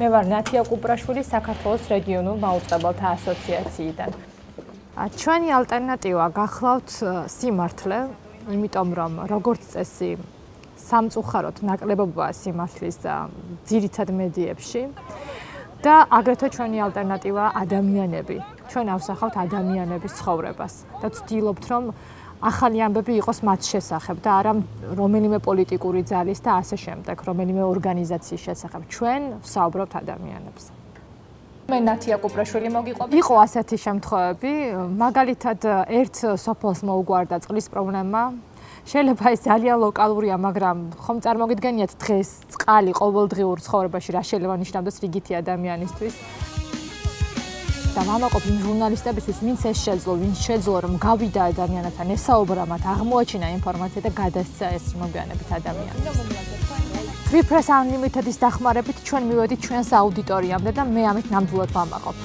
მე ვარ ნათია კუპრაშვილი საქართველოს რეგიონულ მაუწყებელთა ასოციაციიდან. ჩვენი ალტერნატივა გახლავთ სიმართლე, იმიტომ რომ როგორც წესი სამწუხაროდ ნაკლებობაა სიმართლის ძირითად მედიებში და აგრეთვე ჩვენი ალტერნატივა ადამიანები. ჩვენ ავსახავთ ადამიანების ცხოვრებას და ვცდილობთ რომ ახალი ამბები იყოს მათ შესახებ და არა რომელიმე პოლიტიკური ძალის და ასე შემდეგ, რომელიმე ორგანიზაციის შესახებ. ჩვენ ვსაუბრობთ ადამიანებზე. მე ნათია კუპრაშვილი მოგიყვები. იყო ასეთი შემთხვევები, მაგალითად ერთ სოფელს მოუგვარდა წყლის პრობლემა. შეიძლება ეს ძალიან ლოკალურია, მაგრამ ხომ წარმოგიდგენიათ დღეს წყალი ყოველდღიურ ცხოვრებაში რა შეიძლება ნიშნავდეს რიგითი ადამიანისთვის. და მამაყოფ იმ ჟურნალისტებისთვის, ვინც ეს შეძლო, ვინც შეძლო რომ გავიდა ადამიანებთან, ესაუბრა მათ, აღმოაჩინა ინფორმაცია და გადასცა ეს მოგვიანებით ადამიანებს. Free Press Unlimited-ის დახმარებით ჩვენ მივედით ჩვენს აუდიტორიამდე და მე ამით ნამდვილად ვამაყობ.